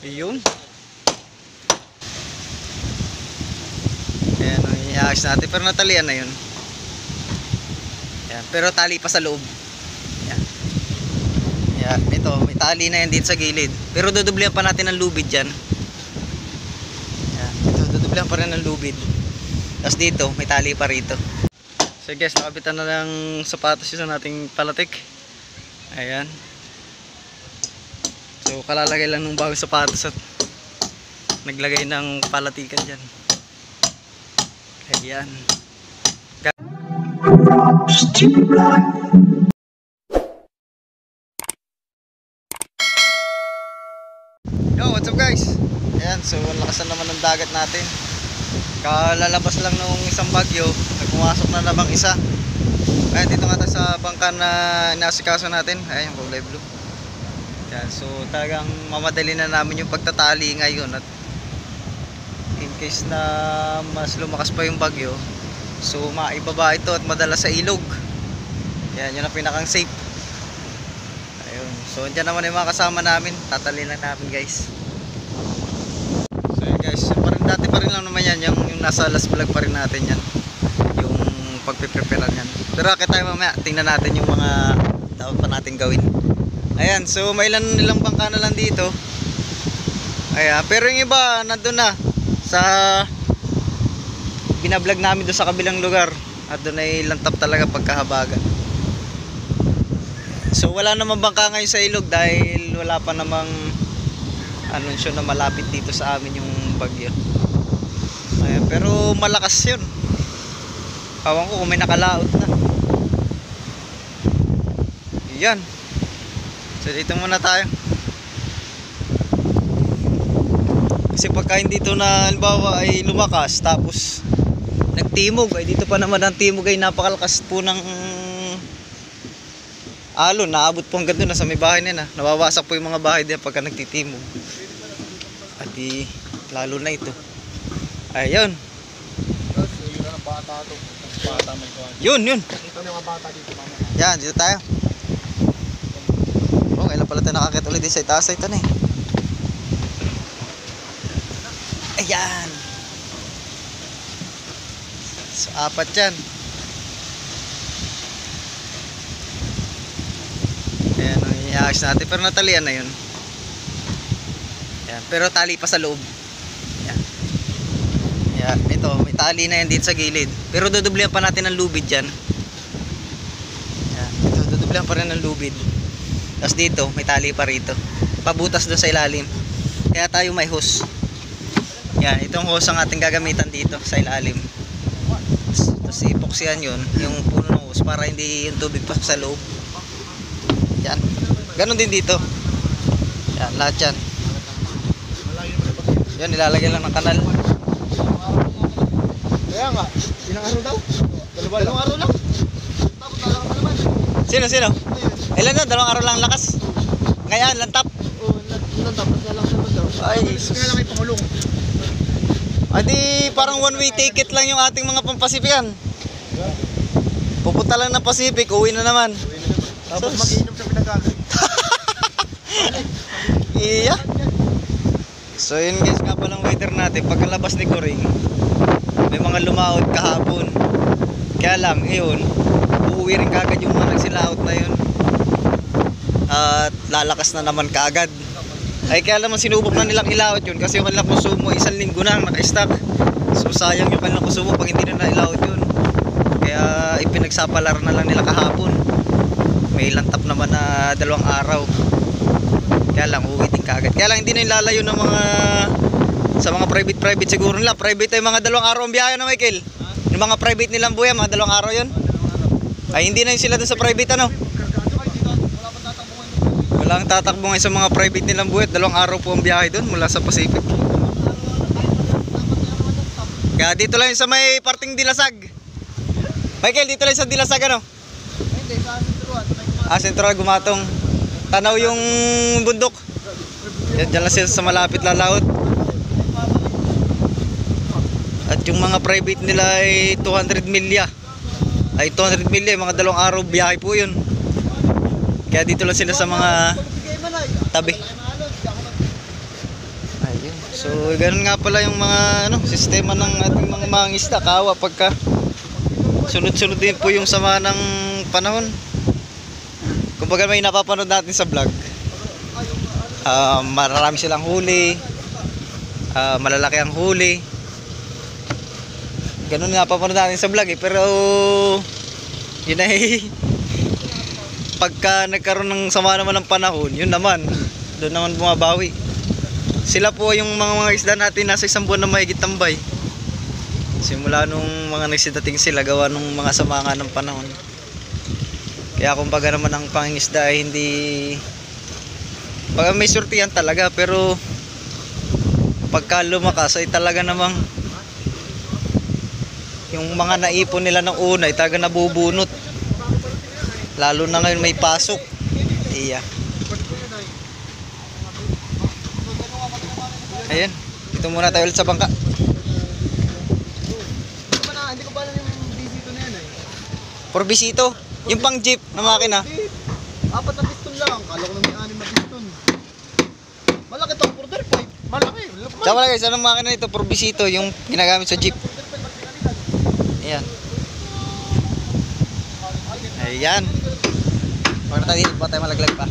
Ayun. Ayan, i-ayos natin. Pero natalian na yun. Ayan, pero tali pa sa loob. Ayan. Ayan, ito, may tali na yan dito sa gilid. Pero dudublihan pa natin ang lubid dyan. Ayan, ito, dudublihan pa rin ang lubid. Tapos dito, may tali pa rito. So guys, nakabitan na ng sapatos yun sa nating palatik. Ayan. So kalalagay lang ng bagong sapatos at naglagay ng palatikan dyan. Ayan. Yo, what's up guys? Ayan, so lakas na naman ng dagat natin. Kalalabas lang nung isang bagyo, nagpumasok na namang isa. Ayan, dito nga tayo sa bangka na inasikaso natin. Ayan, yung kulay blue. Ayan, so talagang mamadali na namin yung pagtatali ngayon. At in case na mas lumakas pa yung bagyo, so maibaba ito at madala sa ilog. Ayan, yun ang pinakang safe. Ayun, so andyan naman yung mga kasama namin. Tatali lang namin guys. So yun guys, dati pa rin lang naman yan, yung nasa last vlog pa rin natin yan, yung pagpipreparean yan. Pero akit tayo mamaya, tingnan natin yung mga dapat pa natin gawin. Ayan, so may ilang bangka na lang dito. Ayan, pero yung iba nandun na sa binablog namin doon sa kabilang lugar. At doon ay lantap talaga pagkahabagan. So wala namang bangka ngayon sa ilog dahil wala pa namang anunsyo na malapit dito sa amin yung bagyo. Ayan, pero malakas yun. Kawan ko kung may nakalaot na. Yan. So dito muna tayo. Kasi pagka hindi dito na halimbawa ay lumakas tapos nagtimog, ay dito pa naman ang timog ay napakalakas po ng alon. Naabot po hanggang doon na sa may bahay nila. Nawawasak po yung mga bahay din pagka nagtitimog. At di lalo na ito. Ayun. Yun. Ito na mga bata dito mama. Yan, dito tayo. Oh, kailan pala tayo nakakit ulit sa itaas ito na eh. Ayan. So, apat yan. Ayan, i-ayos natin. Pero natalian na yun. Ayan, pero tali pa sa loob. Ayan. Ayan, ito, may tali na yan dito sa gilid. Pero dudublihan pa natin ang lubid dyan. Ayan, ito, dudublihan pa rin ang lubid. Tapos dito, may tali pa rito. Pabutas doon sa ilalim. Kaya tayo may hose. Yan, itong hose ang ating gagamitan dito sa ilalim. Tapos ipoksihan yun, yung puno ng hose para hindi yung tubig pasok sa loob. Yan, ganon din dito. Yan, lahat yan. Yan, nilalagyan lang ng kanal. Kaya nga, ilang araw daw? Dalawang araw lang. Tapos talaga naman. Sino? Ilan na? 2 araw lang lakas. Ngayon, lantap. Oo, lantap na lang naman daw. Ay, kaya lang may pangulong. Adi, parang one way ticket lang yung ating mga pampasifikan. Pupunta lang ng Pacific, uwi na naman. Tapos mag-inom sa pinagagawin. Iya. So yun guys, nga palang weather natin. Pagkalabas ni Kuring, may mga lumaot kahapon. Kaya lang, yun, uuwi rin kagad yung mga nagsilaot na yun. At lalakas na naman kagad. Ay kaya naman sinubok na nilang ilaot yun kasi yung kanilang konsumo 1 linggo na naka-stock. So sayang yung kanilang konsumo pag hindi na nailaot yun. Kaya ipinagsapalaran na lang nila kahapon. May lantap naman na 2 araw. Kaya lang uwi din kagad. Kaya lang hindi na ilalayo ng mga sa mga private siguro nila. Private ay mga 2 araw ang biyahe na Michael. Yung mga private nilang buya mga 2 araw yun. Ay hindi na yun sila dun sa private ano. Walang tatakbo ngayon sa mga private nilang buwet. 2 araw po ang biyahe doon mula sa Pacific. Kaya dito lang sa may parting Dilasag. Michael, dito lang sa Dilasag ano? Hindi, sa Sentruan. Sentral Gumatong. Tanaw yung bundok. Diyan lang sila sa malapit lalaot. At yung mga private nila ay 200 milya. Ay 200 milya, mga 2 araw biyahe po yun. Kaya dito lang sila sa mga tabi. So ganun nga pala yung mga sistema ng ating mga mangingisda. Kawa pagka sunod-sunod din po yung sama ng panahon. Kumbaga may napapanood natin sa vlog, marami silang huli, malalaki ang huli. Ganun nga papanood natin sa vlog pero yun ay pagka nagkaroon ng sama naman ng panahon, yun naman, doon naman bumabawi. Sila po yung mga isda natin nasa isang buwan na mahigit tambay. Simula nung mga nagsidating sila gawa nung mga sama nga ng panahon. Kaya kumbaga naman ang pangingisda ay hindi, pag may surtihan talaga, pero pagka lumakas ay talaga namang yung mga naipon nila ng una ay talaga nabubunot. Lalo na ngayon may pasok. Iya. Ayan, dito muna tayo ulit sa bangka. Hindi ko pa alam yung bisito na yan eh. For bisito, yung pang jeep na makina. 4 na piston lang. Kala ko na may 6 na piston. Malaki to, quarter pipe. Malaki. Tsaka wala guys, anong makina nito? For bisito, yung ginagamit sa jeep. Ayan. Ayan. Huwag na tayo dito, baka tayo malaglag pa.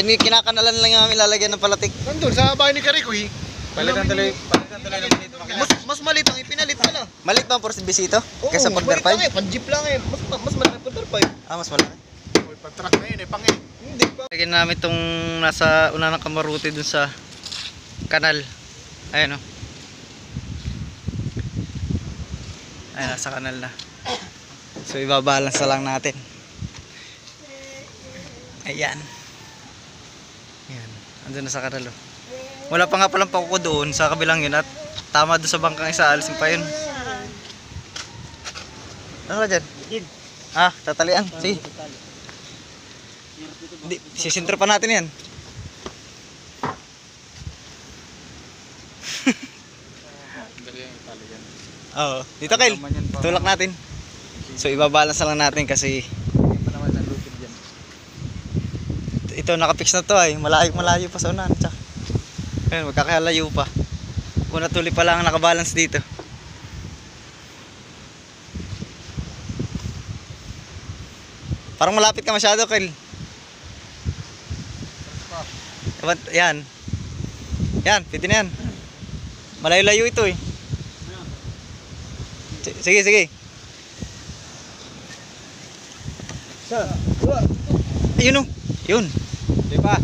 Yan, kinakanalan lang yung ilalagyan ng palatik. Nandun, sa bahay ni Kariko eh. Palitan tuloy Mas malit ang ipinalit pala. Malit ba ang for bisito? Oo, Kaysa for malit lang pipe? eh. Pan-jeep lang eh. Mas malaki quarter pipe. Mas malaki. Pag-truck na yun eh, pang eh. Hindi pa. Lagyan namin itong nasa una ng kamaruti dun sa kanal. Ayan o. Ayan, nasa kanal na. So ibabalance na lang natin. Ayan. Ayan. Andun na sa kanal o. Wala pa nga palang pakuko doon sa kabilang yun at tama doon sa bangkang isa, alisin pa yun. Ano ba dyan? Tatalian. Sige. Sisintro pa natin yan. Oo. Dito Kyle, tulak natin. So ibabalance lang natin kasi ito nakapix na to ay malayo pa sa unahan. Ayun, magkakalayo pa. Una tuloy pa lang ang nakabalance dito. Parang malapit ka masyado Kyle. Yan. Yan, pwede na yan. Malayo-layo ito eh. Sige, sige. Ayun o. Yun. Diba?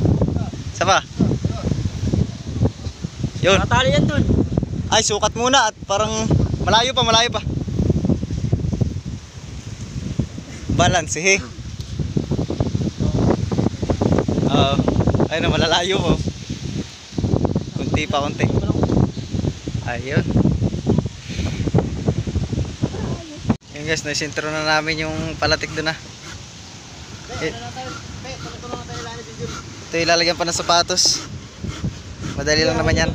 Isa pa. Yun. Natali yan dun. Ay, sukat muna at parang malayo pa, malayo pa. Balance eh. Ayun na, malalayo po. Kunti pa, kunti. Ayun. Yun guys, naisintro na namin yung palatik doon na. Ito ilalagyan pa ng sapatos. Madali lang naman yan.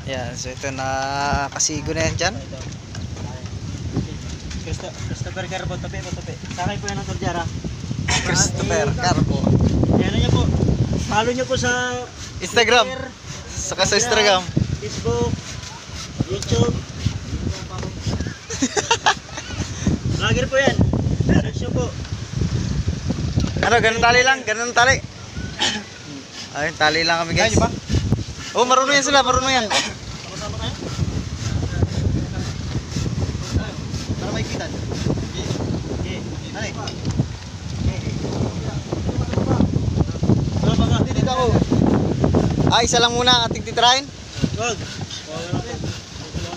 Yan, so ito na kasigo na yan dyan. Christopher Carbo, tabi. Sakay po yan ng Torjara. Christopher Carbo. Ano niyo po? Follow niyo po sa Instagram. Twitter, Saka sa Instagram. Facebook, YouTube. Vlogger po yan. Search niyo po. Ano, ganun tali lang, ganun tali. Ayun, tali lang kami guys. Oh, marunong yan sila, marunong yan. Sama-sama tayo. Para may kita. Okay. Alay. Dito ako. Isa lang muna ating titrahin. Wag.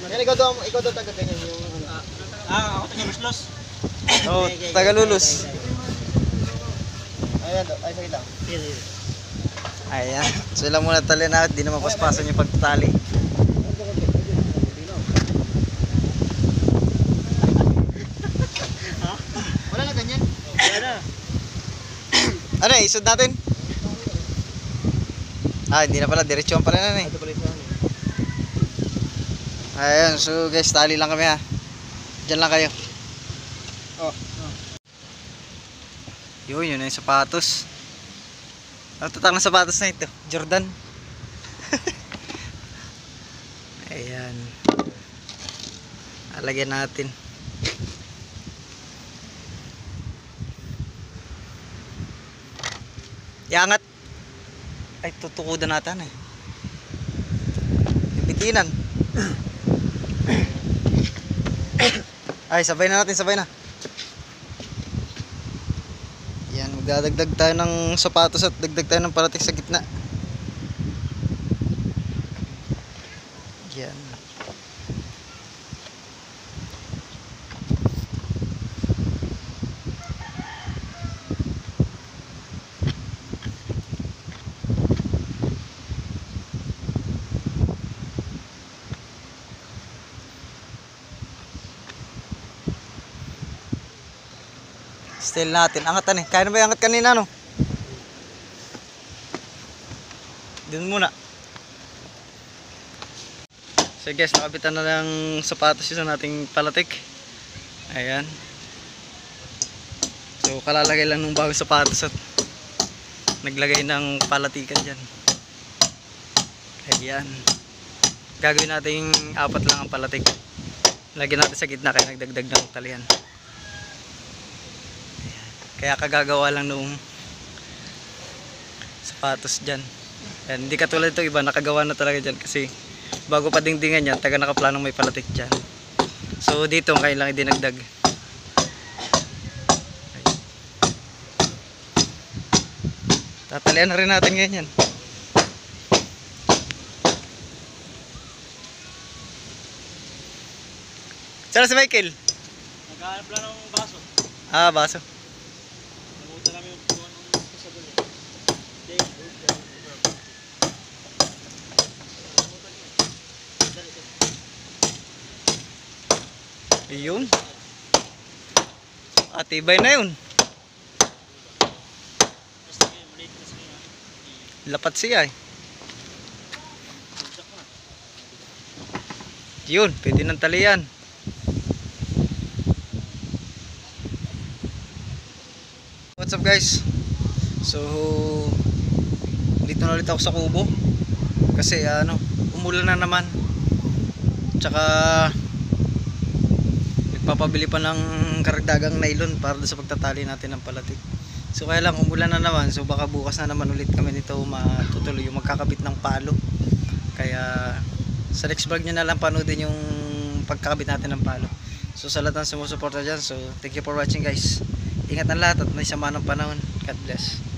Yan, ikaw daw taga ganyan yung ako taga Luslos. Oh, Tagalulus. Ayan, ay sige lang. Ayan, sila muna tali na, di na mapaspasan yung pagtatali. Wala na ganyan. Wala na. Ano eh, isod natin? Hindi na pala, diretsyon pala na eh. Ayan, so guys, tali lang kami ha. Diyan lang kayo. Yun, yun na yung sapatos. Ang tatak ng sapatos na ito, Jordan. Ayan. Alagyan natin. Iangat. Ay, tutukudan natin eh. Bitinan. Ay, sabay na natin, sabay na. Yan, magdadagdag tayo ng sapatos at dagdag tayo ng parating sa gitna. Yan. Style natin. Angatan eh. Kaya na ba yung angat kanina, no? Dun muna. So guys, nakabitan na ng sapatos yun sa nating palatik. Ayan. So kalalagay lang ng bagong sapatos at naglagay ng palatikan dyan. Ayan. Gagawin natin 4 lang ang palatik. Lagyan natin sa gitna kaya nagdagdag ng talian. Kaya kagagawa lang nung sapatos dyan. Yan, hindi katulad ito iba, nakagawa na talaga dyan kasi bago pa dingdingan yan, taga nakaplanong may palatik dyan. So dito kailangan dinagdag. Tatalian na rin natin ngayon yan. Saan si Michael? Naghahanap lang ng baso. Ah, baso. Namuta namin yung buwan ng kasabal eh. Ayun. Atibay na yun. Lapat siya eh. Yun, pwede ng talian. What's up guys? So dito na ulit ako sa kubo. Kasi umulan na naman. Tsaka nagpapabili pa ng karagdagang nylon para sa pagtatali natin ng palatik. So kaya lang umulan na naman, so baka bukas na naman ulit kami nito matutuloy yung magkakabit ng palo. Kaya sa next vlog nyo na lang panoodin yung pagkakabit natin ng palo. So sa lahat ng sumusuporta dyan, so thank you for watching guys. Ingat ang lahat at may sama ng panahon. God bless.